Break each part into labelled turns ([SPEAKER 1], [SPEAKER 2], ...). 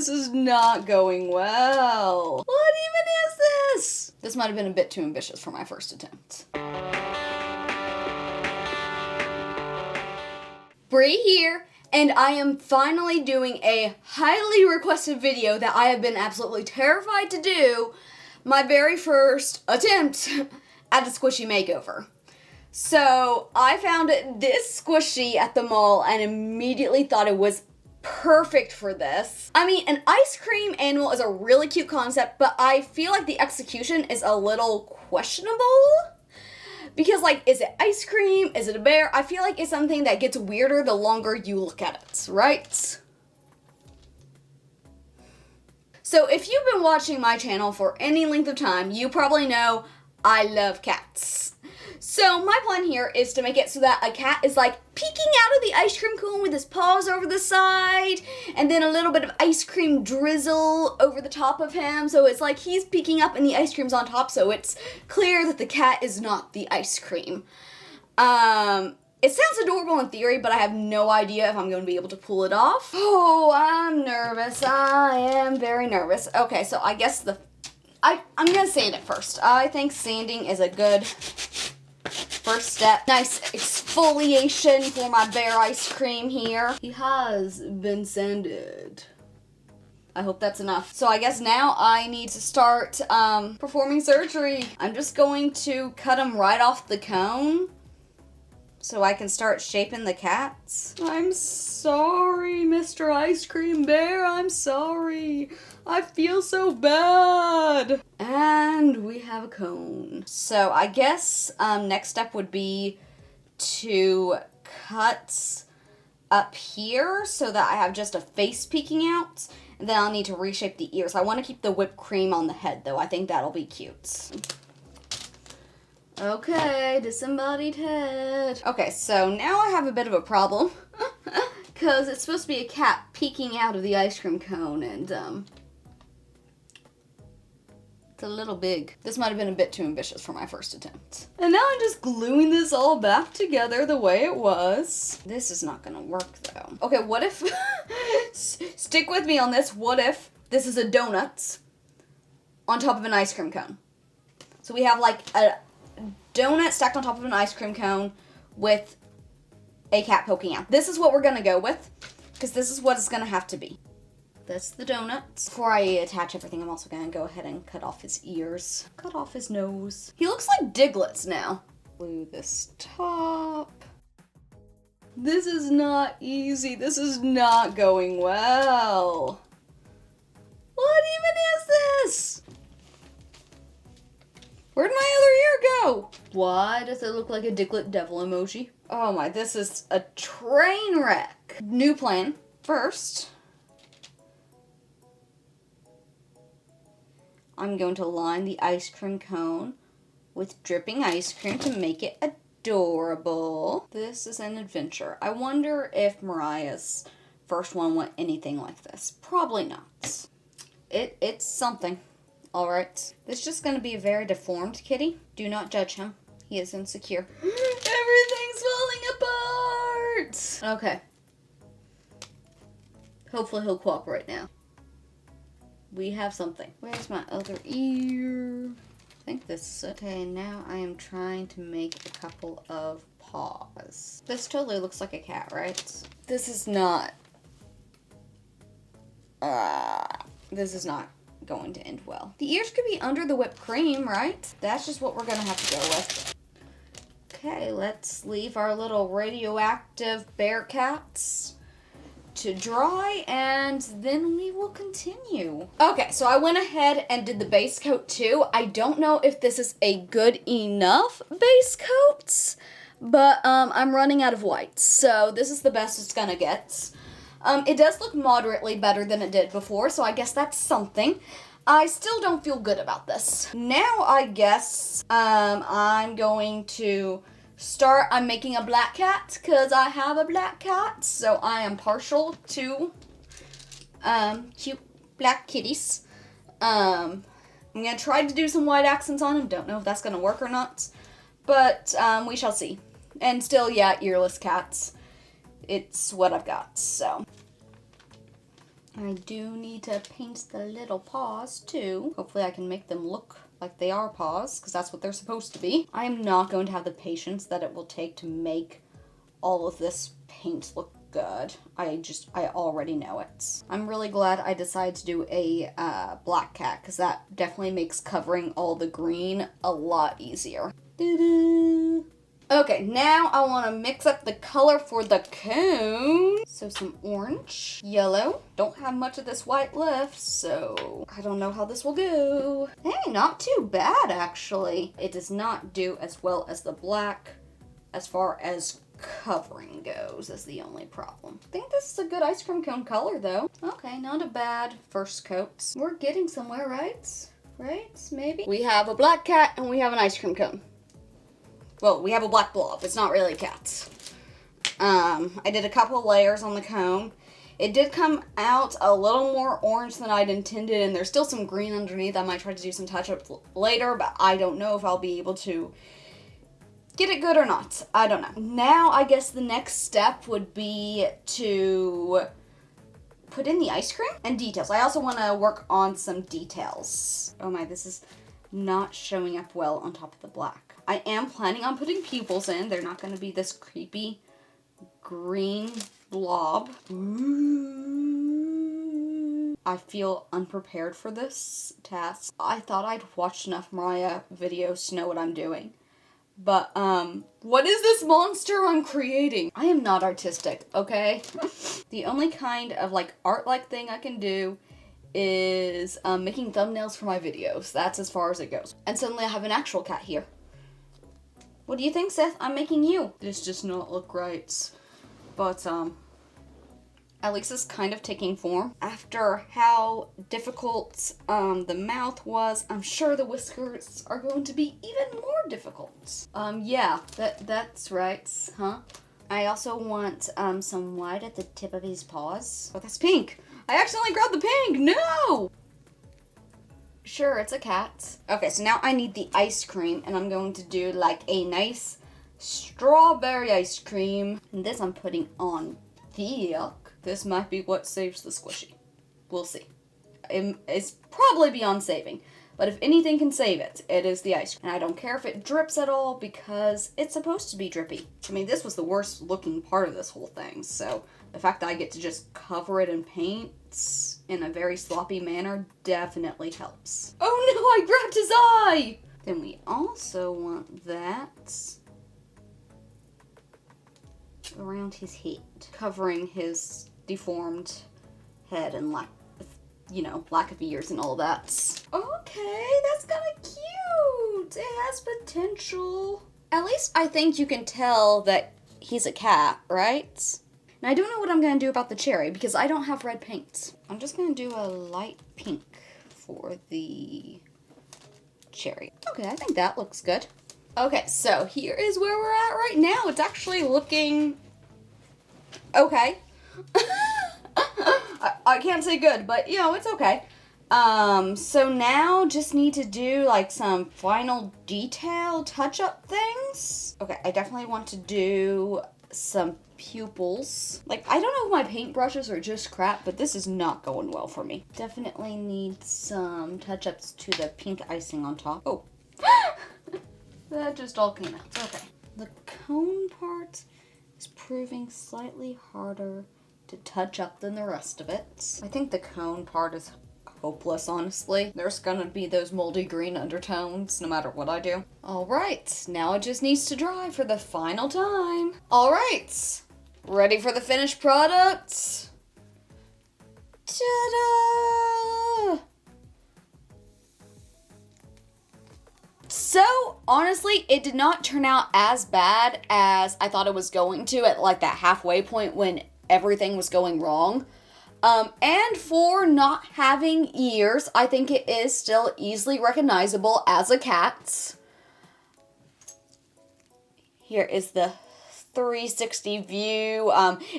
[SPEAKER 1] This is not going well. What even is this? This might have been a bit too ambitious for my first attempt. Bree here, and I am finally doing a highly requested video that I have been absolutely terrified to do, my very first attempt at a squishy makeover. So I found this squishy at the mall and immediately thought it was perfect for this. I mean, an ice cream animal is a really cute concept, but I feel like the execution is a little questionable. Because, like, is it ice cream? Is it a bear? I feel like it's something that gets weirder the longer you look at it, right? So if you've been watching my channel for any length of time, you probably know I love cats. So my plan here is to make it so that a cat is like peeking out of the ice cream cone with his paws over the side and then a little bit of ice cream drizzle over the top of him. So it's like he's peeking up and the ice cream's on top, so it's clear that the cat is not the ice cream. It sounds adorable in theory, but I have no idea if I'm going to be able to pull it off. Oh, I'm nervous. I am very nervous. Okay, so I guess I'm going to sand it first. I think sanding is a good first step. Nice exfoliation for my bear ice cream here. He has been sanded. I hope that's enough. So I guess now I need to start performing surgery. I'm just going to cut him right off the cone so I can start shaping the cats. I'm sorry, Mr. Ice Cream Bear. I'm sorry. I feel so bad. And we have a cone. So I guess next step would be to cut up here so that I have just a face peeking out. And then I'll need to reshape the ears. I want to keep the whipped cream on the head though. I think that'll be cute. Okay, disembodied head. Okay, so now I have a bit of a problem. Because it's supposed to be a cat peeking out of the ice cream cone and it's a little big. This might have been a bit too ambitious for my first attempt. And now I'm just gluing this all back together the way it was. This is not gonna work though. Okay, what if, stick with me on this, what if this is a donut on top of an ice cream cone? So we have like a donut stacked on top of an ice cream cone with a cat poking out. This is what we're gonna go with, because this is what it's gonna have to be. That's the donut. Before I attach everything, I'm also gonna go ahead and cut off his ears. Cut off his nose. He looks like Diglett's now. Glue this top. This is not easy. This is not going well. What even is this? Where'd my other ear go? Why does it look like a Diglett devil emoji? Oh my, this is a train wreck. New plan. First, I'm going to line the ice cream cone with dripping ice cream to make it adorable. This is an adventure. I wonder if Mariah's first one went anything like this. Probably not. It's something. Alright. This is just going to be a very deformed kitty. Do not judge him. He is insecure. Everything's falling apart! Okay. Hopefully he'll cooperate now. We have something. Where's my other ear? I think this is it. Okay, now I am trying to make a couple of paws. This totally looks like a cat, right? This is not... this is not going to end well. The ears could be under the whipped cream, right? That's just what we're gonna have to go with. Okay, let's leave our little radioactive bear cats to dry, and then we will continue. Okay, so I went ahead and did the base coat too. I don't know if this is a good enough base coat, but I'm running out of white, so this is the best it's gonna get. It does look moderately better than it did before, so I guess that's something. I still don't feel good about this. Now I guess I'm going to start, I'm making a black cat because I have a black cat, so I am partial to cute black kitties. I'm going to try to do some white accents on him. Don't know if that's going to work or not, but we shall see. And still, yeah, earless cats. It's what I've got, so. I do need to paint the little paws too. Hopefully I can make them look like they are paws, because that's what they're supposed to be. I am not going to have the patience that it will take to make all of this paint look good. I already know it. I'm really glad I decided to do a black cat, because that definitely makes covering all the green a lot easier. Doo-doo. Okay, now I want to mix up the color for the cone. So some orange, yellow. Don't have much of this white left, so I don't know how this will go. Hey, not too bad, actually. It does not do as well as the black as far as covering goes, is the only problem. I think this is a good ice cream cone color, though. Okay, not a bad first coat. We're getting somewhere, right? Right? Maybe? We have a black cat and we have an ice cream cone. Well, we have a black blob. It's not really cats. I did a couple of layers on the cone. It did come out a little more orange than I'd intended, and there's still some green underneath. I might try to do some touch-ups later, but I don't know if I'll be able to get it good or not. I don't know. Now, I guess the next step would be to put in the ice cream and details. I also want to work on some details. Oh my, this is not showing up well on top of the black. I am planning on putting pupils in. They're not going to be this creepy green blob. Ooh. I feel unprepared for this task. I thought I'd watched enough Mariah videos to know what I'm doing. But, what is this monster I'm creating? I am not artistic, okay? The only kind of, art-like thing I can do is, making thumbnails for my videos. That's as far as it goes. And suddenly I have an actual cat here. What do you think, Seth? I'm making you. This does not look right. But, at least it's kind of taking form. After how difficult, the mouth was, I'm sure the whiskers are going to be even more difficult. Yeah, that's right, huh? I also want, some white at the tip of his paws. Oh, that's pink. I accidentally grabbed the pink. No! Sure, it's a cat. Okay, so now I need the ice cream, and I'm going to do like a nice strawberry ice cream. And this I'm putting on thick. This might be what saves the squishy. We'll see. It's probably beyond saving, but if anything can save it, it is the ice cream. And I don't care if it drips at all because it's supposed to be drippy. I mean, this was the worst looking part of this whole thing, so the fact that I get to just cover it in paint in a very sloppy manner definitely helps. Oh no, I grabbed his eye! Then we also want that around his head, covering his deformed head and lack of ears and all that. Okay, that's kind of cute. It has potential. At least I think you can tell that he's a cat, right? And I don't know what I'm going to do about the cherry because I don't have red paint. I'm just going to do a light pink for the cherry. Okay, I think that looks good. Okay, so here is where we're at right now. It's actually looking okay. I can't say good, but it's okay. So now just need to do some final detail touch-up things. Okay, I definitely want to do some pupils. I don't know if my paintbrushes are just crap, but this is not going well for me. Definitely need some touch-ups to the pink icing on top. Oh, that just all came out. Okay. The cone part is proving slightly harder to touch up than the rest of it. I think the cone part is hopeless, honestly. There's gonna be those moldy green undertones no matter what I do. All right, now it just needs to dry for the final time. All right, ready for the finished product? Ta-da! So, honestly, it did not turn out as bad as I thought it was going to at that halfway point when everything was going wrong. And for not having ears, I think it is still easily recognizable as a cat. Here is the 360 view.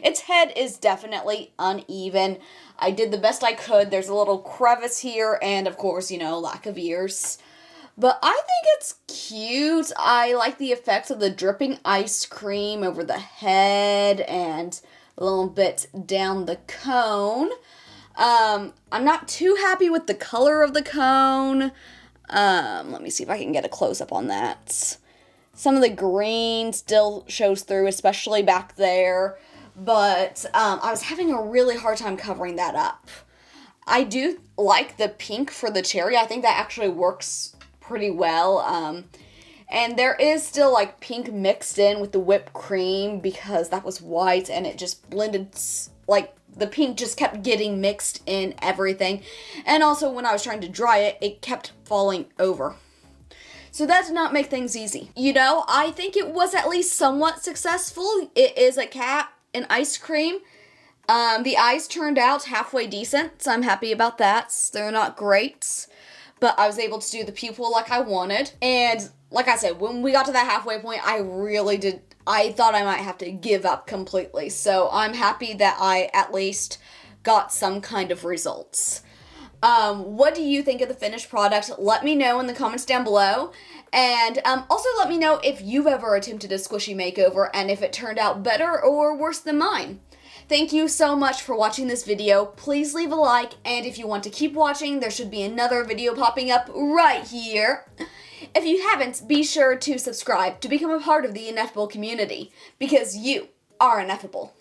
[SPEAKER 1] Its head is definitely uneven. I did the best I could. There's a little crevice here and, of course, lack of ears. But I think it's cute. I like the effects of the dripping ice cream over the head and a little bit down the cone. I'm not too happy with the color of the cone. Let me see if I can get a close-up on that. Some of the green still shows through, especially back there. But I was having a really hard time covering that up. I do like the pink for the cherry. I think that actually works pretty well. And there is still like pink mixed in with the whipped cream because that was white and it just blended, like the pink just kept getting mixed in everything. And also when I was trying to dry it, it kept falling over. So that did not make things easy. You know, I think it was at least somewhat successful. It is a cat and ice cream. The eyes turned out halfway decent, so I'm happy about that. They're not great, but I was able to do the pupil like I wanted. And like I said, when we got to that halfway point, I thought I might have to give up completely. So I'm happy that I at least got some kind of results. What do you think of the finished product? Let me know in the comments down below. And also let me know if you've ever attempted a squishy makeover and if it turned out better or worse than mine. Thank you so much for watching this video. Please leave a like, and if you want to keep watching, there should be another video popping up right here. If you haven't, be sure to subscribe to become a part of the Ineffable community, because you are ineffable.